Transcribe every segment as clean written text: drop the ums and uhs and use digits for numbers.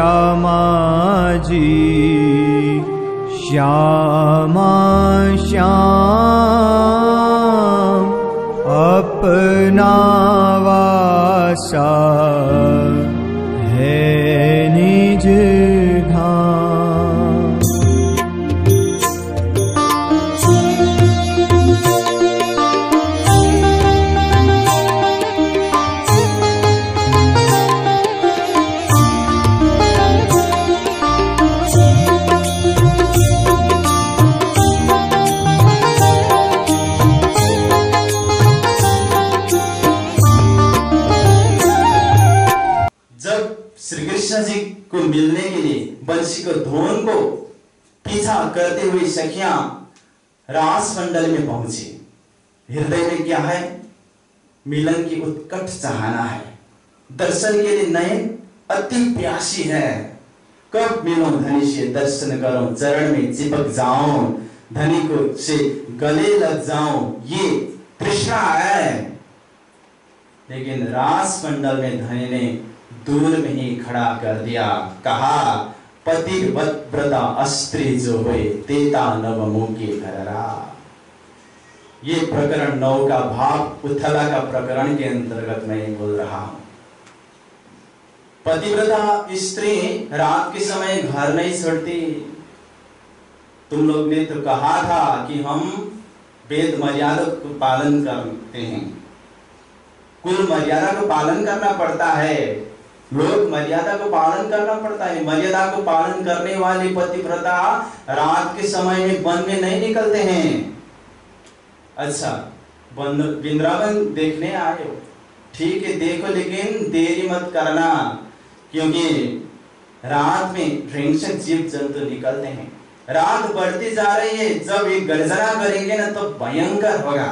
श्यामा जी श्यामा श्याम अपना वासा है निज धाम। श्री कृष्ण जी को मिलने के लिए बंशी को धोन को पीछा करते हुए सखियां रास मंडल में पहुंची। हृदय में क्या है? मिलन की उत्कट चाहना है, दर्शन के लिए नयन अति प्यासी है। कब मिलूं धनी से, दर्शन करूं, चरण में चिपक जाऊं, धनी को से गले लग जाऊं, ये तृष्णा है। लेकिन रास मंडल में धनी ने दूर में ही खड़ा कर दिया, कहा पतिव्रत व्रता स्त्री जो हुए तेता नव मुखी घररा। ये प्रकरण 9 का भाव उत्थला का प्रकरण के अंतर्गत मैं बोल रहा हूं। पतिव्रता स्त्री रात के समय घर नहीं छोड़ती। तुम लोग ने तो कहा था कि हम वेद मर्यादा को पालन करते हैं, कुल मर्यादा को पालन करना पड़ता है, लोक मर्यादा को पालन करना पड़ता है। मर्यादा को पालन करने वाली पतिव्रता रात के समय में वन में नहीं निकलते हैं। अच्छा, वृंदावन देखने आए हो, ठीक है देखो, लेकिन देरी मत करना, क्योंकि रात में हिंसक जीव जंतु निकलते हैं। रात बढ़ती जा रही है, जब ये गर्जना करेंगे ना तो भयंकर होगा।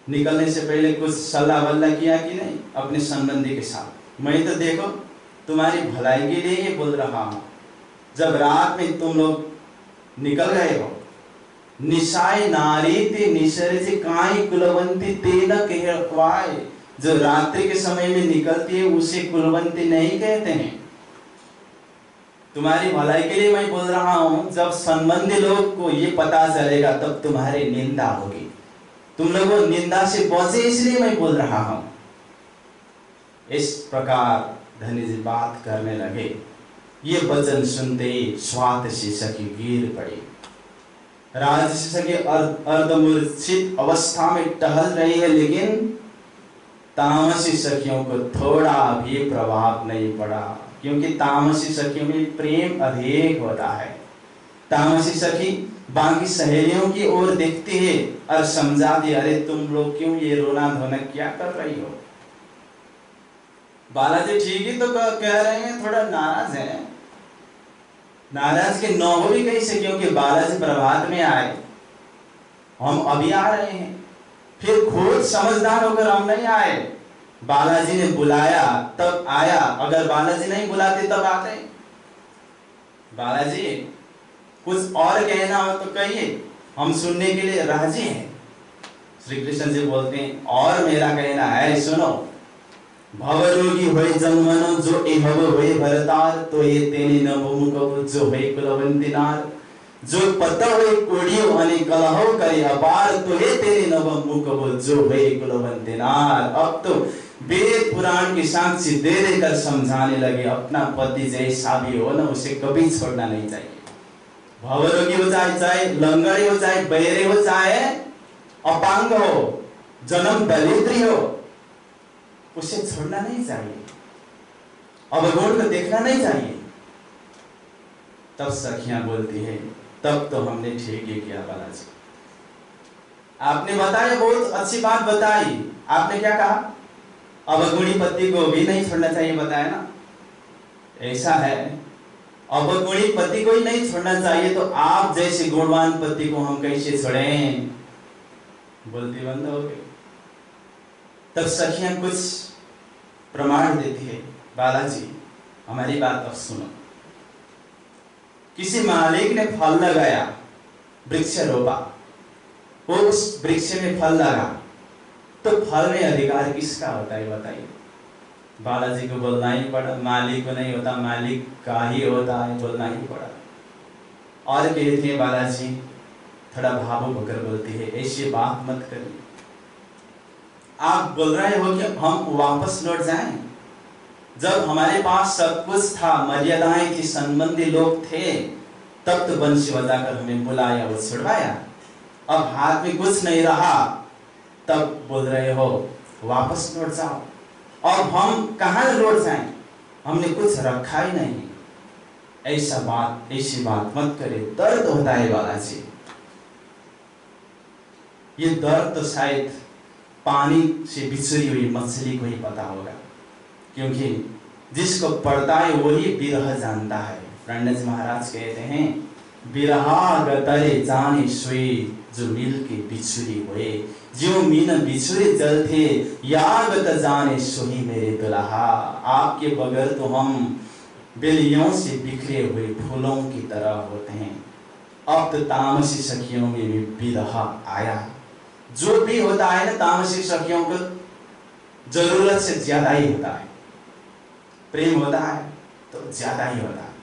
निकलने से पहले कुछ सलाह वल्ला किया कि नहीं अपने संबंधी के साथ? मैं तो देखो तुम्हारी भलाई के लिए ये बोल रहा हूं। जब रात में तुम लोग निकल गए हो, निशाय नारी ते निशरे से काई कुलवंती तेन कहवाए, जो रात्रि के समय में निकलती है उसे कुलवंती नहीं कहते हैं। तुम्हारी भलाई के लिए मैं बोल रहा हूं। जब संबंधी लोग को ये पता चलेगा तब तुम्हारी निंदा होगी। तुम लोगों निंदा से बचे इसलिए मैं बोल रहा हूं। इस प्रकार धनी जी बात करने लगे। ये वचन सुनते ही स्वात से सखी गिर पड़ी। राज से सखी अर्धमूर्छित अवस्था में टहल रही है, लेकिन तामसी सखियों को थोड़ा भी प्रभाव नहीं पड़ा, क्योंकि तामसी सखियों में प्रेम अधिक होता है। तामसी सखी बाकी सहेलियों की ओर देखती है और समझाती, अरे तुम लोग क्यों ये रोना धोना क्या कर रही हो? बालाजी ठीक ही तो कह रहे हैं, थोड़ा नाराज है। नाराज के न हो भी कैसे, क्योंकि बालाजी प्रभात में आए, हम अभी आ रहे हैं। फिर खुद समझदार होकर हम नहीं आए, बालाजी ने बुलाया तब आया। अगर बालाजी नहीं बुलाते तब आते। बालाजी कुछ और कहना हो तो कहिए, हम सुनने के लिए राजी हैं। श्री कृष्ण जी बोलते हैं, और मेरा कहना है सुनो। भवरोगी होय जन्मनो जो एहव होय भरतार, तो ये तेने न बहुमुख जो होय कुलवंती नार। जो पता होय कोड़ियो अने कलहो करे अपार, तो ये तेने न बहुमुख जो होय कुलवंती नार। अब तो वेद पुराण की साक्षी दे देकर समझाने लगे, अपना पति जैसा भी हो ना उसे कभी छोड़ना नहीं चाहिए। भवरोगी हो चाहे लंगड़ी हो, चाहे बहरे हो, चाहे अपांग हो, जन्म दलिद्री हो, उसे छोड़ना नहीं चाहिए, अवगुण को देखना नहीं चाहिए। तब सखियां बोलती है, तब तो हमने ठीक ही किया बालाजी। आपने बताया, बहुत अच्छी बात बताई। आपने क्या कहा? अवगुणी पति को भी नहीं छोड़ना चाहिए, बताया ना। ऐसा है, अवगुणी पति को ही नहीं छोड़ना चाहिए, तो आप जैसे गुणवान पति को हम कैसे छोड़ें? बोलती बंद हो गई। तब सखियां कुछ प्रमाण देती है, बालाजी हमारी बात अब सुनो। किसी मालिक ने फल लगाया, वृक्ष रोपा, वो उस वृक्ष में फल लगा, तो फल में अधिकार किसका होता है बताइए? बालाजी को बोलना ही पड़ा, मालिक को नहीं होता, मालिक का ही होता है, बोलना ही पड़ा। और कहते हैं बालाजी थोड़ा भावुक होकर बोलती है, ऐसी बात मत करिए। आप बोल रहे हो कि हम वापस लौट जाएं? जब हमारे पास सब कुछ था, मर्यादाएं थी, संबंधी लोग थे, तब तो बंशी बजाकर हमें बुलाया और छुड़वाया। अब हाथ में कुछ नहीं रहा, तब बोल रहे हो वापस लौट जाओ। और हम कहाँ लौट जाएं? हमने कुछ रखा ही नहीं। ऐसी बात मत करे, दर्द होता है बालाजी। ये दर्द तो शायद पानी से बिछड़ी हुई मछली को ही पता होगा, क्योंकि जिसको पड़ता है वही विरह जानता है। रणजी महाराज कहते हैं, विरहा गतरे जाने सोई जो मिल के बिछुरी हुए, जो मीन बिछुरे जल थे यागत जाने सोही मेरे दुल्हा। आपके बगैर तो हम बेलियों से बिखरे हुए फूलों की तरह होते हैं। अब तो तामसी सखियों में भी विरह आया। जो भी होता है ना तामसी सखियों को जरूरत से ज्यादा ही होता है। प्रेम होता है तो ज्यादा ही होता है,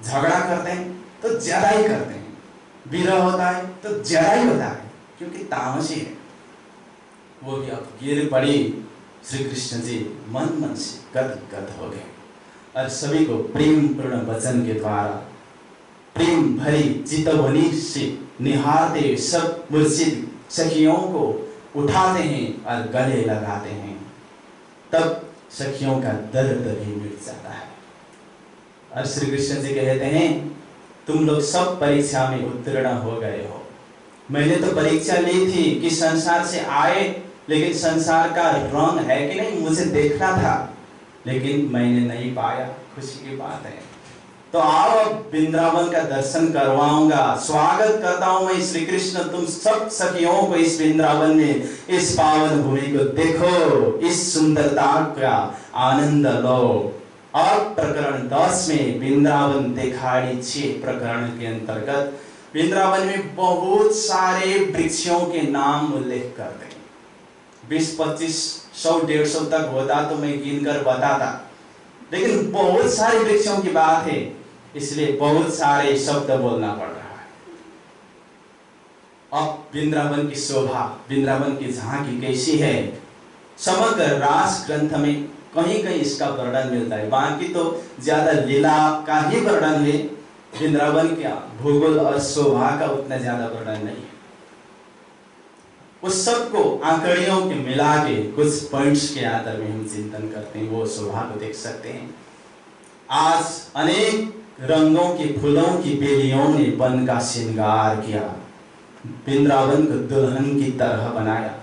झगड़ा करते हैं तो ज्यादा ही करते हैं, विरह होता है तो ज्यादा ही होता है, क्योंकि तामसी है। वो भी अब गिर पड़ी। श्री कृष्ण जी मन से गद हो गए और सभी को प्रेम पूर्ण वचन के द्वारा प्रेम भरी चितवनी से निहारते सब मुर्शिद सखियों को उठाते हैं और गले लगाते हैं। तब सखियों का दर्द भी मिट जाता है। और श्री कृष्ण जी कहते हैं, तुम लोग सब परीक्षा में उत्तीर्ण हो गए हो। मैंने तो परीक्षा ली थी कि संसार से आए, लेकिन संसार का रंग है कि नहीं मुझे देखना था, लेकिन मैंने नहीं पाया। खुशी की बात है। तो आओ अब वृंदावन का दर्शन करवाऊंगा। स्वागत करता हूं मैं श्री कृष्ण, तुम सब सखियों को इस वृंदावन में, इस पावन भूमि को देखो, इस सुंदरता का आनंद लो। और प्रकरण 10 में वृंदावन देखाड़ी 6 प्रकरण के अंतर्गत वृंदावन में बहुत सारे वृक्षों के नाम उल्लेख करते हैं। 20, 25, 100, 150 तक होता तो मैं गिनकर बताता, लेकिन बहुत सारे वृक्षों की बात है, इसलिए बहुत सारे शब्द बोलना पड़ रहा है। अब वृंदावन की शोभा, वृंदावन की झांकी कैसी है, समग्र रास ग्रंथ में कहीं कहीं इसका वर्णन मिलता है। बाकी तो ज्यादा लीला का ही वर्णन है, वृंदावन का भूगोल और शोभा का उतना ज्यादा वर्णन नहीं है। उस सब को आंकड़ियों के मिला के कुछ पॉइंट्स के आधार में हम चिंतन करते हैं, वो शोभा को देख सकते हैं। आज अनेक रंगों के फूलों की बेलियों ने वन का श्रृंगार किया, वृंदावन को दुल्हन की तरह बनाया।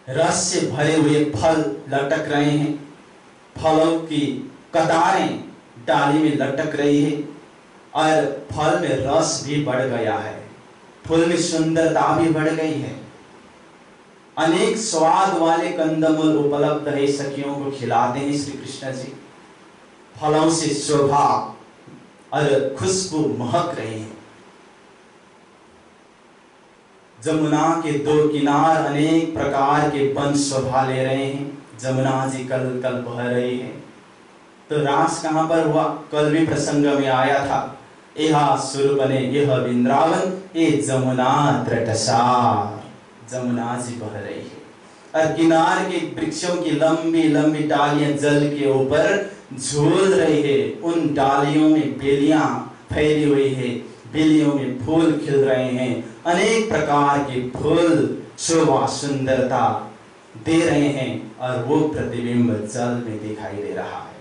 रस से भरे हुए फल लटक रहे हैं, फलों की कतारें डाली में लटक रही है और फल में रस भी बढ़ गया है, फूल में सुंदरता भी बढ़ गई है। अनेक स्वाद वाले कंदमूल उपलब्ध है, सखियों को खिलाते हैं श्री कृष्ण जी। फलों से शोभा और खुशबू महक रही है। जमुना के दो किनार अनेक प्रकार के वन शोभा ले रहे हैं। जमुना जी कल कल बह रही है। तो रास कहां पर हुआ? कल भी प्रसंग में आया था, यह सुरबने यह वृंदावन ये जमुना त्रटसार। जमुना जी बह रही है और किनार के वृक्षों की लंबी लंबी डालियां जल के ऊपर झूल रही है। उन डालियों में बेलियां फैली हुई है, बेलियों में फूल खिल रहे हैं। अनेक प्रकार के फूल शोभा सुंदरता दे रहे हैं और वो प्रतिबिंब जल में दिखाई दे रहा है।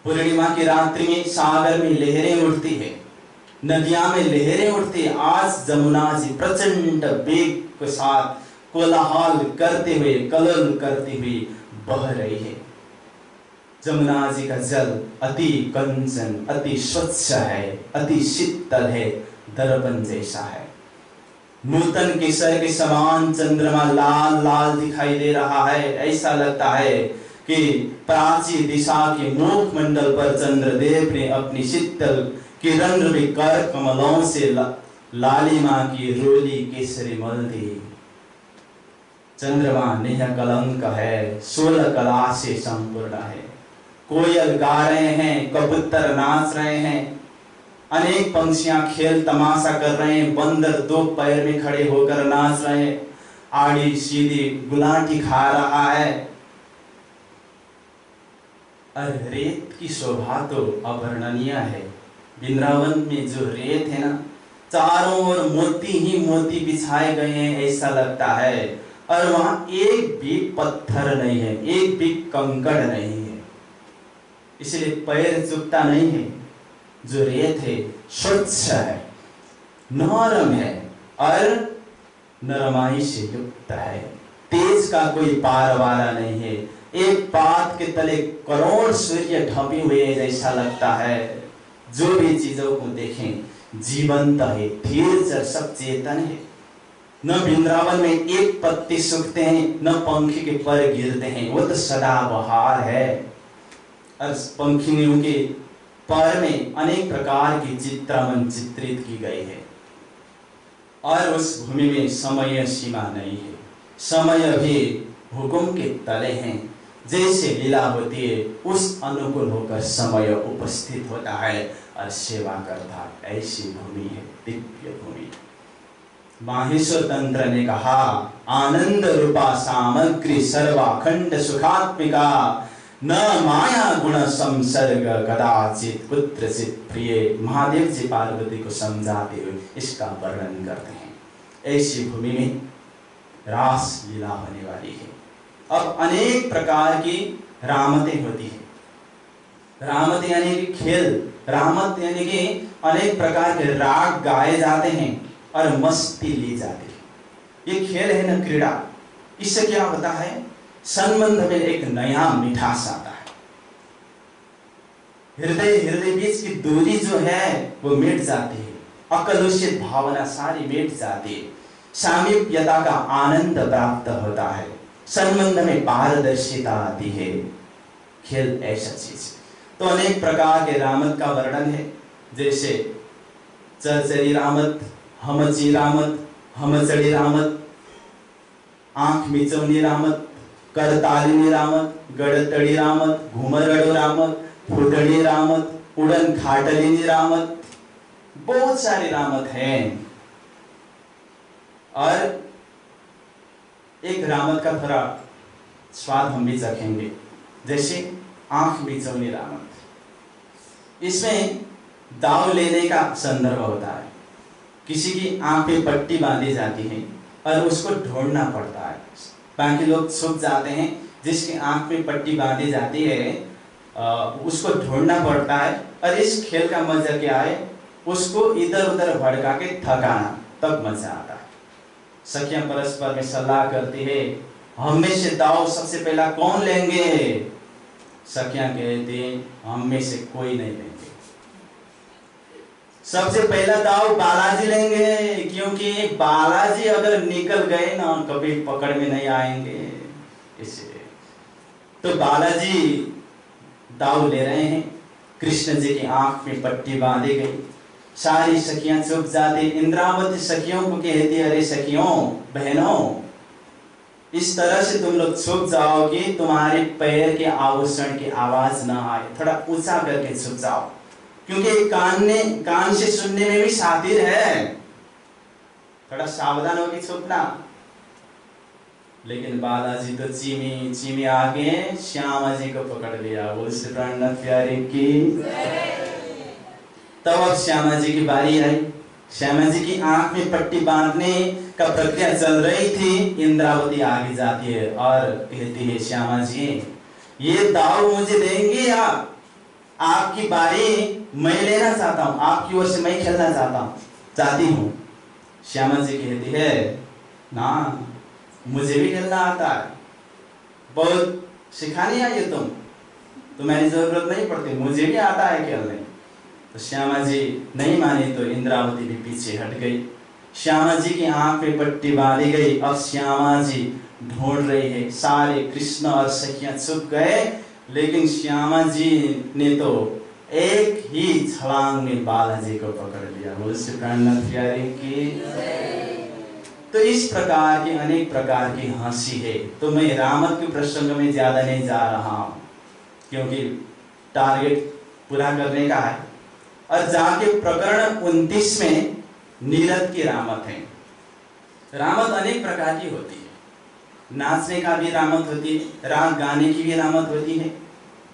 पूर्णिमा की रात्रि में सागर में लहरें उठती है, नदियां में लहरें उठती है। आज जमुना जी प्रचंड वेग के साथ कोलाहल करते हुए, कलरव करती हुई बह रही है। जमुना जी का जल अति कंचन, अति स्वच्छ है, अति शीतल है, दर्पण जैसा है। नूतन केसर के समान चंद्रमा लाल लाल दिखाई दे रहा है। ऐसा लगता है कि प्राची दिशा के मुख मंडल पर चंद्रदेव ने अपनी शीतल किरण रूपी कर कमलों से लालिमा की रोली केसरी मल दी। चंद्रमा निह कलंक है, 16 कला से संपूर्ण है। कोयल गा रहे हैं, कबूतर नाच रहे हैं, अनेक पंछियां खेल तमाशा कर रहे हैं, बंदर 2 पैर में खड़े होकर नाच रहे हैं, आड़ी सीधी गुलाटी खा रहा है। और रेत की शोभा तो अवर्णनीय है। वृंदावन में जो रेत है ना, चारों ओर मोती ही मोती बिछाए गए हैं ऐसा लगता है, और वहां एक भी पत्थर नहीं है, एक भी कंकड़ नहीं है, इसलिए पैर चुभता नहीं है। जो रेत है स्वच्छ है, नरम है और नरमाई से युक्त है, तेज का कोई पार वाला नहीं है। एक पात के तले करोड़ सूर्य ढपे हुए जैसा लगता है। जो भी चीजों को देखें जीवंत है, धीर सब चेतन है। न वृंदावन में एक पत्ती सूखते हैं, न पंखी के पर गिरते हैं, वो तो सदा बहार है। और पंखियों के पर में अनेक प्रकार की चित्रामन चित्रित की गई है। और उस भूमि में समय सीमा नहीं है, समय भी हुकुम के तले हैं। जैसे लीला होती है उस अनुकूल होकर समय उपस्थित होता है और सेवा करता है। ऐसी भूमि है दिव्य भूमि। माहेश्वर तंत्र ने कहा, आनंद रूपा सामग्री सर्वाखंड सुखात्मिका, न माया गुण संसर्ग कदाचित कुत्रचित प्रिय। महादेव जी पार्वती को समझाते हुए इसका वर्णन करते हैं। ऐसी भूमि में रास लीला होने वाली है। अब अनेक प्रकार की रामतें होती है। रामत यानी कि खेल, रामत यानी कि अनेक प्रकार के राग गाए जाते हैं और मस्ती ली जाती है। ये खेल है न क्रीड़ा। इससे क्या होता है, संबंध में एक नया मिठास आता है। हृदय बीच की दूरी जो है वो मिट जाती है, अकलुषित भावना सारी मिट जाती है, सामीप्यता का आनंद प्राप्त होता है, संबंध में पारदर्शिता आती है। खेल ऐसा चीज। तो अनेक प्रकार के रामत का वर्णन है, जैसे चरचरी रामत, हमची रामत, हमचड़ी रामत, आंख मिचौनी रामत, करतालिनी रामत, गड़तड़ी रामत, घुमरड़ो रामत, फुटड़ी रामत, उड़न खाटलिनी रामत, बहुत सारे रामत हैं। और एक रामत का थोड़ा स्वाद हम भी चखेंगे, जैसे आंख मिचौनी रामत। इसमें दाव लेने का संदर्भ होता है। किसी की आंख पे पट्टी बांधी जाती है और उसको ढूंढना पड़ता है। बाकी लोग छुप जाते हैं, जिसकी आंख पे पट्टी बांधी जाती है उसको ढूंढना पड़ता है। और इस खेल का मजा क्या है, उसको इधर उधर भड़का के थकाना, तब मजा आता है। सखियां परस्पर में सलाह करती है, हम में से दाव सबसे पहला कौन लेंगे? सखियां कहती हैं, हम में से कोई नहीं लेंगे, सबसे पहला दाव बालाजी लेंगे, क्योंकि बालाजी अगर निकल गए ना कभी पकड़ में नहीं आएंगे। इसलिए तो बालाजी दाव ले रहे हैं। कृष्ण जी की आंख में पट्टी बांधी गई, सारी सखियां चुप जाती। इंद्रावती सखियों को कहती है, अरे सखियों बहनों, इस तरह से तुम लोग छुप जाओ कि तुम्हारे पैर के आभूषण की आवाज ना आए, थोड़ा ऊंचा करके छुप जाओ, क्योंकि कान से सुनने में भी शातिर है, थोड़ा सावधान होकर छुपना। लेकिन बालाजी तो चीमी आगे श्यामा जी को पकड़ लिया। बोल श्री प्राणनाथ प्यारे की। तब अब श्यामा जी की बारी आई। श्यामा जी की आंख में पट्टी बांधने का प्रक्रिया चल रही थी। इंद्रावती आगे जाती है और कहती है, श्यामा जी ये दाव मुझे देंगे आप? आपकी बारी मैं लेना चाहता हूँ, आपकी ओर से मैं खेलना चाहती हूँ। श्यामा जी कहती है, ना मुझे भी खेलना आता है, बहुत सिखानी आई है तुम्हारी जरूरत नहीं पड़ती, मुझे भी आता है खेलने। तो श्यामा जी नहीं मानी तो इंद्रावती भी पीछे हट गई। श्यामा जी की आंख पे पट्टी बांधी गई। अब श्यामा जी ढूंढ रही है, सारे कृष्ण और सखियां छुप गए, लेकिन श्यामा जी ने तो एक ही छलांग में बालाजी को पकड़ लिया। बोल श्री प्राणनाथ प्यारे की। तो इस प्रकार की अनेक प्रकार की हंसी है। तो मैं रामत के प्रसंग में ज्यादा नहीं जा रहा हूं, क्योंकि टारगेट पूरा करने का है। और जाके प्रकरण 29 में नीरद की रामत है। रामत अनेक प्रकार की होती है। नाचने का भी रामत होती है, राग गाने की भी रामत होती है,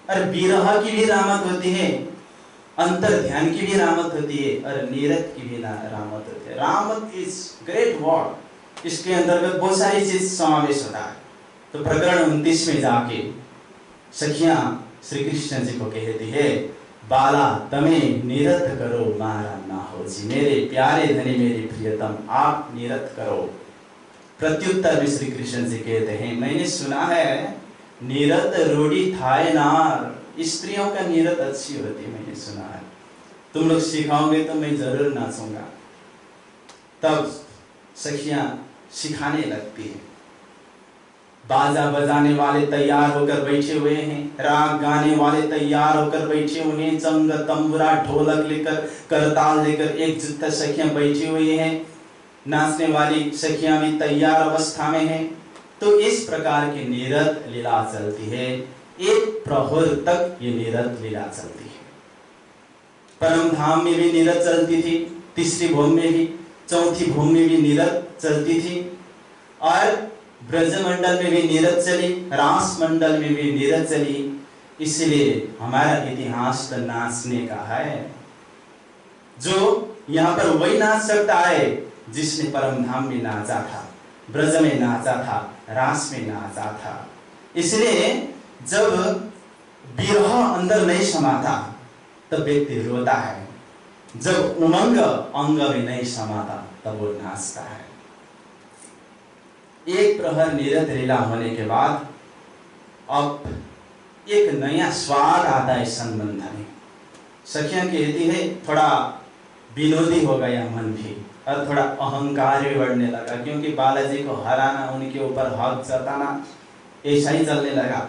और विरह की भी रामत होती है, अंतर ध्यान की भी रामत होती है, और नीरद की भी रामत होती है। रामत इज ग्रेट वर्ड, इसके अंतर्गत बहुत सारी चीज समावेश होता है। तो प्रकरण 29 में जाके सखियां श्री कृष्ण जी को कहती है, बाला तमे निरत करो मारा ना हो जी, मेरे प्यारे धनी मेरे प्रियतम आप निरत करो। प्रत्युत्तर में श्री कृष्ण जी कहते हैं, मैंने सुना है निरत रूढ़ी थाए नार, स्त्रियों का निरत अच्छी होती है, मैंने सुना है। तुम लोग सिखाओगे तो मैं जरूर नाचूंगा। तब सखियां सिखाने लगती है। बाजा बजाने वाले तैयार होकर बैठे हुए हैं, राग गाने वाले तैयार होकर बैठे हुए हैं, चंग तंबुरा ढोलक लेकर करताल लेकर एक जुत्ता सखियां बैठी हुई हैं, नाचने वाली सखियां भी तैयार अवस्था में हैं। तो इस प्रकार की नीरद लीला चलती है। एक प्रहर तक ये नीरद लीला चलती है। परम धाम में भी नीरद चलती थी, तीसरी भूमि में भी, चौथी भूमि में भी नीरद चलती थी, और ब्रजमंडल में भी नीरद चली, रास मंडल में भी नीरद चली। इसलिए हमारा इतिहास तो नाचने का है। जो यहाँ पर वही नाच सकता है जिसने परम धाम में नाचा था, ब्रज में नाचा था, रास में नाचा था। इसलिए जब विरह अंदर नहीं समाता तब व्यक्ति रोता है, जब उमंग अंग में नहीं समाता तब वो नाचता है। एक प्रहर नीरद लीला होने के बाद अब एक नया स्वाद आता है संबंध में। सखियां कहती है थोड़ा विनोदी हो गया मन भी, और थोड़ा अहंकार भी बढ़ने लगा, क्योंकि बालाजी को हराना, उनके ऊपर हक जताना, ऐसा ही चलने लगा।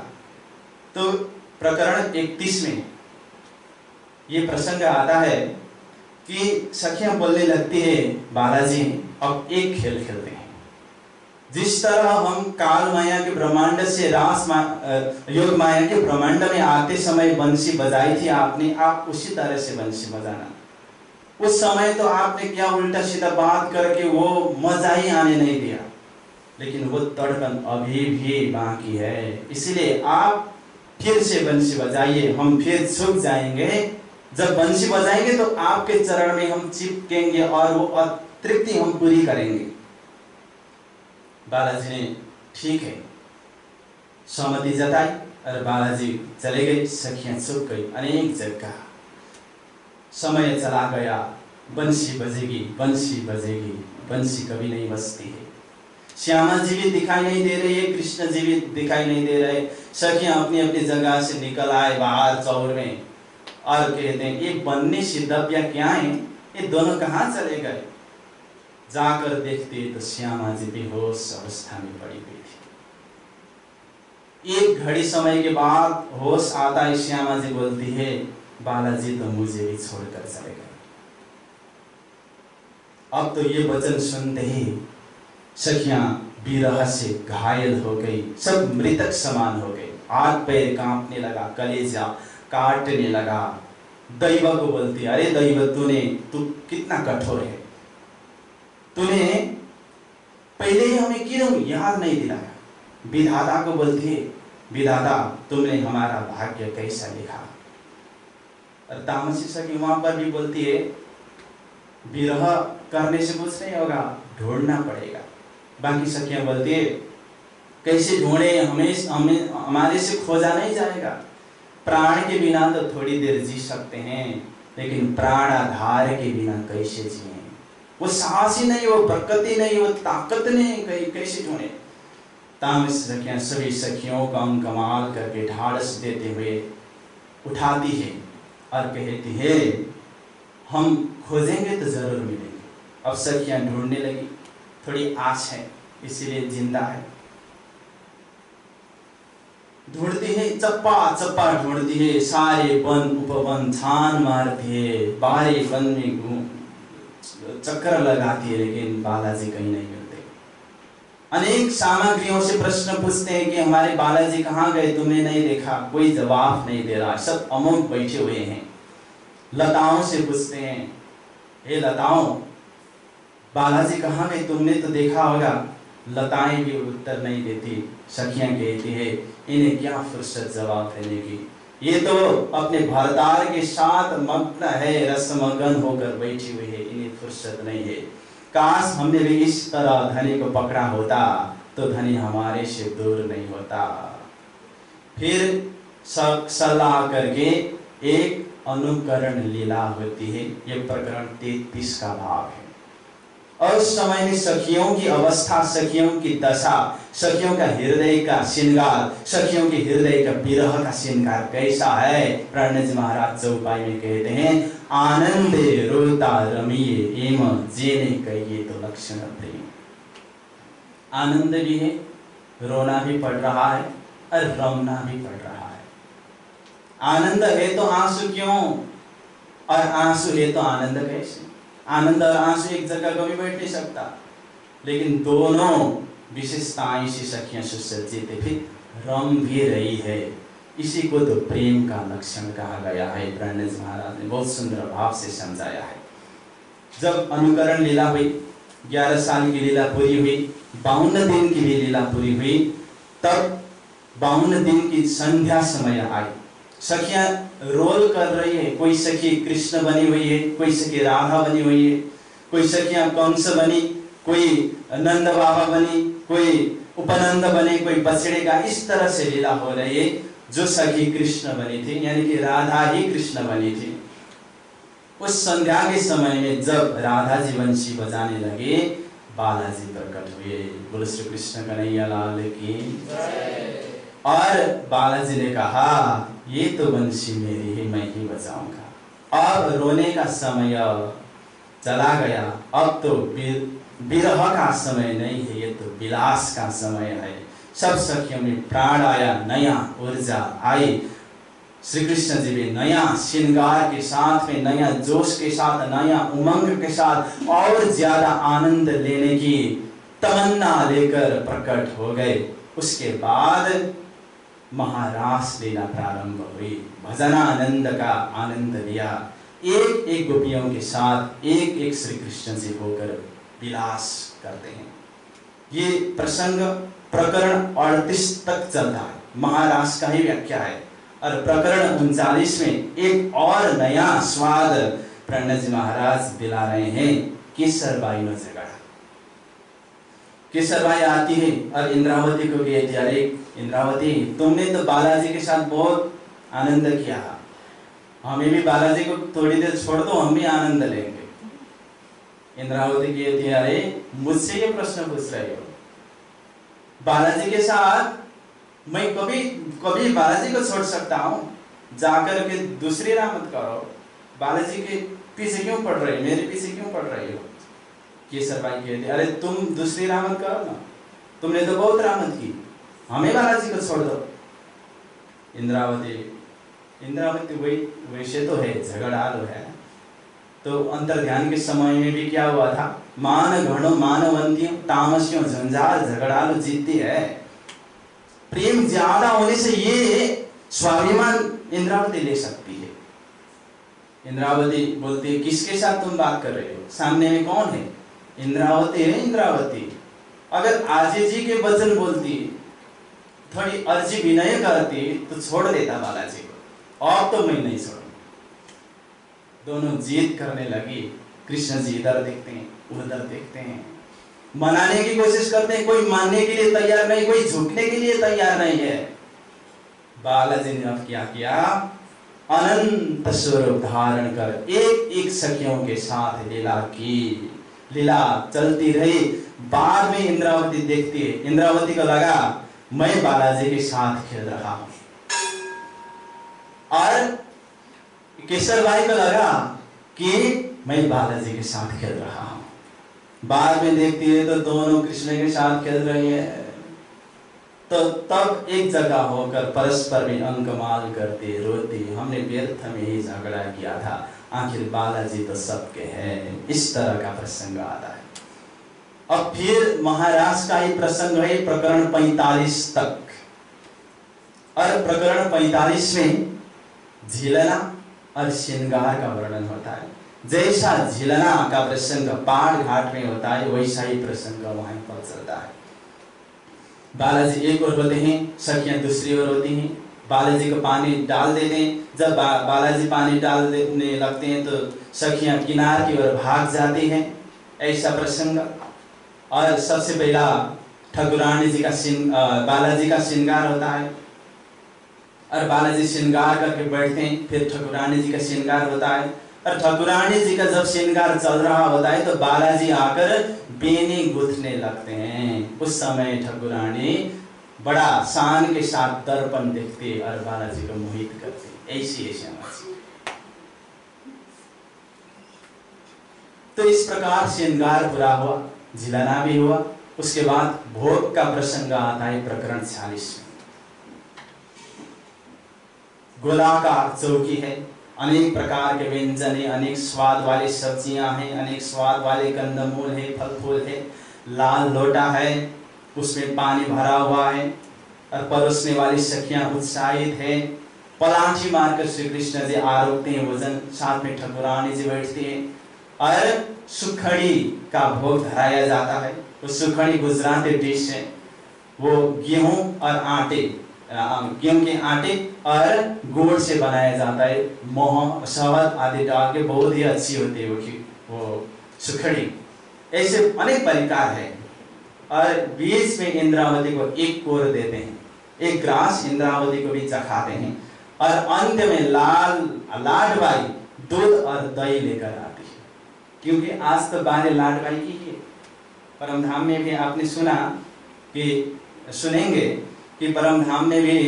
तो प्रकरण 31 में ये प्रसंग आता है कि सखियां बोलने लगती है, बालाजी अब एक खेल खेलते हैं। जिस तरह हम काल माया के ब्रह्मांड से योग माया के ब्रह्मांड में आते समय बंसी बजाई थी आपने, आप उसी तरह से बंसी बजाना। उस समय तो आपने क्या उल्टा सीधा बात करके वो मजा ही आने नहीं दिया, लेकिन वो तड़पन अभी भी बाकी है। इसलिए आप फिर से बंसी बजाइए, हम फिर सूख जाएंगे। जब बंसी बजाएंगे तो आपके चरण में हम चिपकेंगे और वो तृप्ति हम पूरी करेंगे। बालाजी ने ठीक है सहमति जताई और बालाजी चले गए। सखियां चुप गई अनेक जगह। समय चला गया, बंसी बजेगी, बंसी बजेगी, बंसी कभी नहीं बजती है। श्यामा जी भी दिखाई नहीं दे रही है, कृष्ण जी भी दिखाई नहीं दे रहे। सखियां अपनी अपनी जगह से निकल आए बाहर चौर में और कहते हैं ये बन्नी सिद्धप्या क्या है, ये दोनों कहाँ चले गए। जाकर देखते तो श्यामा जी बेहोश अवस्था में पड़ी हुई थी। एक घड़ी समय के बाद होश आता है, श्यामा जी बोलती है बालाजी तो मुझे भी छोड़कर चले गए। अब तो ये वचन सुनते ही सखियां विरह से घायल हो गई, सब मृतक समान हो गए। हाथ पैर कांपने लगा, कलेजा काटने लगा। दैव को बोलती अरे दैव तू कितना कठोर है, तूने पहले ही हमें क्यों याद नहीं दिलाया। विधाता को बोलती है विधाता तुमने हमारा भाग्य कैसा लिखा। और तामसी सखी वहां पर भी बोलती है विरह करने से कुछ नहीं होगा, ढूंढना पड़ेगा। बाकी सखियां बोलती है कैसे ढूंढे, हमें हमारे से खोजा नहीं जाएगा। प्राण के बिना तो थोड़ी देर जी सकते हैं, लेकिन प्राण आधार के बिना कैसे जिए। वो साहस ही नहीं, वो बरकत ही नहीं, वो ताकत नहीं, कैसे ढूंढे। तामसी सखियां सभी सखियों का कमाल करके ढाढ़स देते हुए उठाती है और कहती है हम खोजेंगे तो जरूर मिलेंगे। अब सखियां ढूंढने लगी, थोड़ी आस है इसीलिए जिंदा है। ढूंढती है, चप्पा चप्पा ढूंढती है, सारे वन उपवन छान मारती है, बाहरी वन में चक्कर लगाती है, लेकिन बालाजी कहीं नहीं मिलते। अनेक सामग्रियों से प्रश्न पूछते हैं कि हमारे बालाजी कहाँ गए, तुमने नहीं देखा, कोई जवाब नहीं दे रहा, सब अमोघ बैठे हुए हैं। लताओं से पूछते हैं, हे लताओं, बालाजी कहाँ गए, तुमने तो देखा होगा। लताएं भी उत्तर नहीं देती। सखियां कहती है, इन्हें क्या फुर्सत जवाब देने की, ये तो अपने भरतार के साथ मग्न है, रसमगन होकर बैठी हुई है, इन्हें फुर्सत नहीं है। काश हमने भी इस तरह धनी को पकड़ा होता तो धनी हमारे से दूर नहीं होता। फिर सलाह करके एक अनुकरण लीला होती है। यह प्रकरण 33 का भाग है। और उस समय में सखियों की अवस्था, सखियों की दशा, सखियों का हृदय का श्रृंगार, सखियों के हृदय का विरह का श्रृंगार कैसा है। प्रणय जी महाराज चौपाई में कहते हैं, आनंदे रोता रमिए एम जेने कहिए तो लक्षण प्रेम। आनंद भी है, रोना भी पड़ रहा है और रमना भी पड़ रहा है। आनंद है तो आंसू क्यों, और आंसू है तो आनंद कैसे। आनंद और आंसू एक जगह कभी बैठ नहीं सकता, लेकिन दोनों विशेषताएं से सखियां सुसज्जित है, फिर रम भी रही है। इसी को तो प्रेम का लक्षण कहा गया है। प्रणय महाराज ने बहुत सुंदर भाव से समझाया है। जब अनुकरण लीला हुई, 11 साल की लीला पूरी हुई, 52 दिन की भी लीला पूरी हुई, तब 52 दिन की संध्या समय आई। सखियां रोल कर रही है। कोई सखी कृष्ण बनी हुई है, कोई सखी राधा बनी हुई है, कोई सखियां कंस बनी, कोई नंद बाबा बनी, कोई उपनंद बने, कोई बछड़े का, इस तरह से लीला हो रही है। जो सखी कृष्ण बनी थी, यानी कि राधा ही कृष्ण बनी थी। उस संध्या के समय में जब राधा जी बंशी बजाने लगे, बालाजी प्रकट हुए। बोलो श्री कृष्ण कन्हैया लाल की। और बालाजी ने कहा, ये तो बंशी मेरी है, मैं ही बजाऊंगा। अब रोने का समय चला गया, अब तो विरह का समय नहीं है, ये तो विलास का समय है। सब सखियों में प्राण आया, नया ऊर्जा आई। श्री कृष्ण जी भी नया श्रृंगार के साथ में, नया जोश के साथ, नया उमंग के साथ और ज्यादा आनंद लेने की तमन्ना लेकर प्रकट हो गए। उसके बाद महारास लीला प्रारंभ हुई। भजनानंद का आनंद लिया। एक एक गोपियों के साथ एक एक श्री कृष्ण जी होकर विलास करते हैं। ये प्रसंग प्रकरण 38 तक चलता है, महारास का ही व्याख्या है। और प्रकरण 39 में एक और नया स्वाद प्रणय जी महाराज दिला रहे हैं। केसरबाई नो झगड़ा। केसरबाई आती है और इंद्रावती को कहती है, अरे इंद्रावती, तुमने तो बालाजी के साथ बहुत आनंद किया, हमें भी बालाजी को थोड़ी देर छोड़ दो, हम भी आनंद लेंगे। इंद्रावती कहती है, अरे मुझसे ये प्रश्न पूछ रहे हो, बालाजी के साथ मैं कभी कभी बालाजी को छोड़ सकता हूँ, जाकर के दूसरी रामत करो, बालाजी के पीछे क्यों पड़ रही, मेरे पीछे क्यों पड़ रही हो। केसरबाई कहती है, अरे तुम दूसरी रामत करो ना, तुमने तो बहुत रामत की, हमें बालाजी को छोड़ दो। इंद्रावती वैसे तो है, झगड़ालू है, तो अंतर ध्यान के समय में भी क्या हुआ था, मान घणो मानवंतियों तामसियों झंझार झगड़ालू जीतती है। प्रेम ज्यादा होने से ये स्वाभिमान इंद्रावती ले सकती है। इंद्रावती बोलती है, किसके साथ तुम बात कर रहे हो, सामने में कौन है। इंद्रावती है। इंद्रावती अगर आजी जी के वचन बोलती, थोड़ी अर्जी विनय करती तो छोड़ देता बालाजी को, और तो मैं नहीं छोड़ूंगा। दोनों जीत करने लगी। कृष्ण जी इधर देखते हैं, उधर देखते हैं, मनाने की कोशिश करते हैं, कोई मानने के लिए तैयार नहीं, कोई झुकने के लिए तैयार नहीं है। बालाजी ने अब क्या किया, अनंत स्वरूप धारण कर एक एक सखियों के साथ लीला की। लीला चलती रही। बाद में इंद्रावती देखती है, इंद्रावती को लगा मैं बालाजी के साथ खेल रहा हूं, और केसरबाई को लगा कि मैं बालाजी के साथ खेल रहा हूं। बाद में देखती है तो दोनों कृष्ण के साथ खेल रही है। तो तब एक जगह होकर परस्पर में अंकमाल करती रोती, हमने व्यर्थ में ही झगड़ा किया था, आखिर बालाजी तो सबके हैं। इस तरह का प्रसंग आता है। अब फिर महाराज का ही प्रसंग है प्रकरण 45 तक। और प्रकरण 45 में झिलना और श्रृंगार का वर्णन होता है। जैसा झिलना का प्रसंग पहाड़ घाट में होता है वैसा ही प्रसंग वहां पर चलता है। बालाजी एक ओर होते हैं, सखियां दूसरी ओर होती हैं। बालाजी को पानी डाल देते हैं। जब बालाजी पानी डाल देने लगते हैं तो सखियां किनार की ओर भाग जाती हैं, ऐसा प्रसंग। और सबसे पहला ठाकुरानी जी का बालाजी का श्रृंगार होता है और बालाजी श्रृंगार करके बैठते हैं। फिर ठाकुरानी जी का श्रृंगार होता है और ठाकुरानी जी का जब श्रृंगार चल रहा होता है तो बालाजी आकर बेनी गुथने लगते हैं। उस समय ठाकुरानी बड़ा शान के साथ दर्पण देखते और बालाजी को मोहित करते। ऐसी तो इस प्रकार श्रृंगार पूरा हुआ, झिलना भी हुआ। उसके बाद भोग का प्रसंग आता है प्रकरण 46 में। गोलाकार चौकी है, अनेक प्रकार के व्यंजन है, अनेक स्वाद वाली सब्जियां हैं, अनेक स्वाद वाले कंदमूल है, फल फूल है। लाल लोटा है, उसमें पानी भरा हुआ है और परोसने वाली सखियां उत्साहित है। पलाठी मारकर श्री कृष्ण जी आरोपते हैं भोजन, साथ में ठाकुरानी जी बैठती है और सुखड़ी का भोग धराया जाता है। वो सुखड़ी गुजराती डिश है। वो गेहूं और आटे, गेहूं के आटे और गुड़ से बनाया जाता है। मोह शहद आदि डाल के बहुत ही अच्छी होती है वो सुखड़ी। ऐसे अनेक परिकार है। और बीच में इंद्रावती को एक कोर देते हैं, एक ग्रास इंद्रावती को भी चखाते हैं। और अंत में लाडबाई दूध और दही लेकर आती है, क्योंकि आज तो बाने लाडबाई की है। परम धाम में भी आपने सुनेंगे कि परम धाम में भी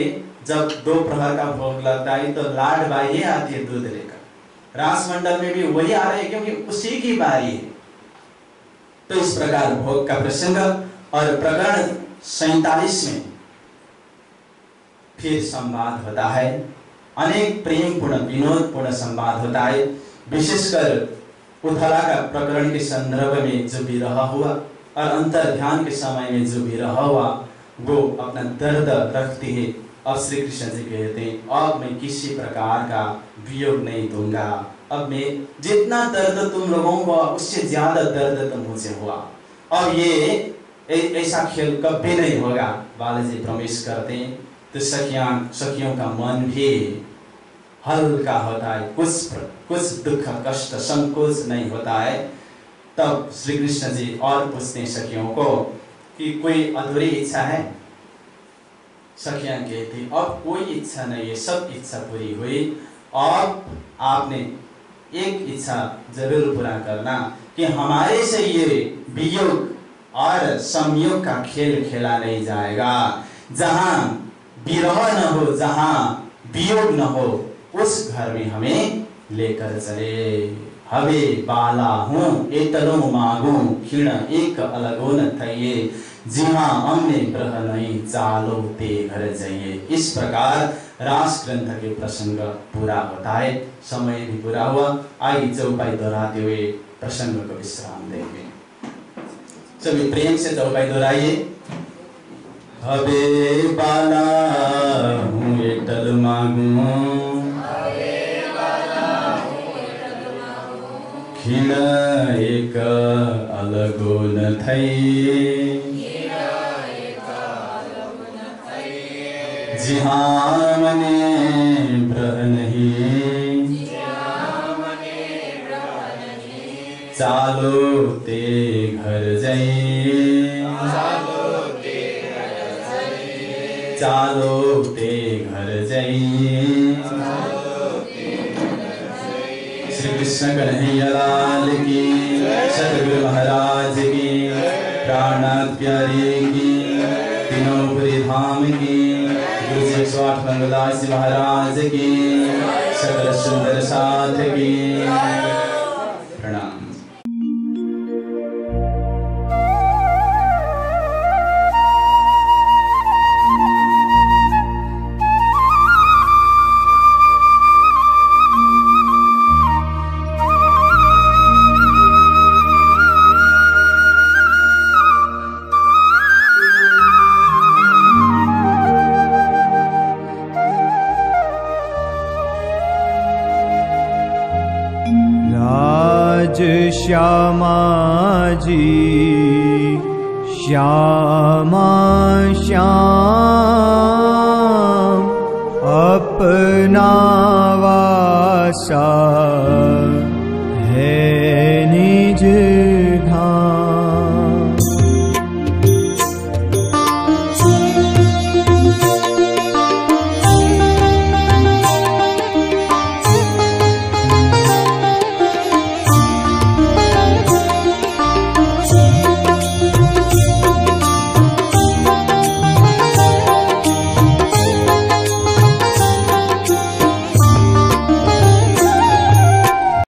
जब दोपहर का भोग लगता है तो लाडबाई ही आती है दूध लेकर। रास मंडल में भी वही आ रहे हैं क्योंकि उसी की बारी है। तो इस प्रकार भोग का प्रसंग। और प्रकरण 47 में फिर संवाद होता है, अनेक प्रेम पूर्ण विनोद पूर्ण संवाद होता है। विशेषकर उथला का प्रकरण के संदर्भ में जो विरह हुआ और अंतर ध्यान के समय में जो विरह हुआ वो अपना दर्द रखती है। अब श्री कृष्ण जी कहते हैं अब मैं किसी प्रकार का वियोग नहीं दूंगा। अब मैं जितना दर्द तुम लोगों को उससे ज्यादा दर्द तो मुझे हुआ। अब ये ऐसा खेल कभी नहीं होगा। बालाजी प्रवेश करते हैं तो सखियों का मन भी हल्का होता है, कुछ दुख कष्ट संकोच नहीं होता है। तब श्री कृष्ण जी और पूछते हैं सखियों को कि कोई अधूरी इच्छा है। सखियां कहती अब कोई इच्छा नहीं है, सब इच्छा पूरी हुई। अब आपने एक इच्छा जरूर पूरा करना कि हमारे से ये वियोग और संयोग का खेल खेला नहीं जाएगा। जहां विरह न हो, जहां वियोग न हो, उस घर में हमें लेकर चले। हवे बाला हूँ एतलो मागू खिण एक अलगोन थये, जिहा हमने ग्रह नहीं चालो ते घर जाइए। इस प्रकार रास ग्रंथ के प्रसंग पूरा होता है। समय भी पूरा हुआ। आइए चौपाई दोहराते हुए प्रसंग को विश्राम देंगे। सभी प्रेम से चौपाई दोहराइए। हवे बाला हूँ एतल मागू खिण एक अलगो न थई, जिहाँ मने ब्रह नहीं, चालो ते घर जाइए, चालो ते घर जाइए। श्री कृष्ण कन्हैया लाल की, सतगुरु महाराज की, प्राणनाथ प्यारे की, तीनों पुरी धाम की, गुरु जी 108 मंगलास महाराज की, सकल सुंदर साथ की प्रणाम। भज श्यामा जी श्यामा श्याम अपना वासा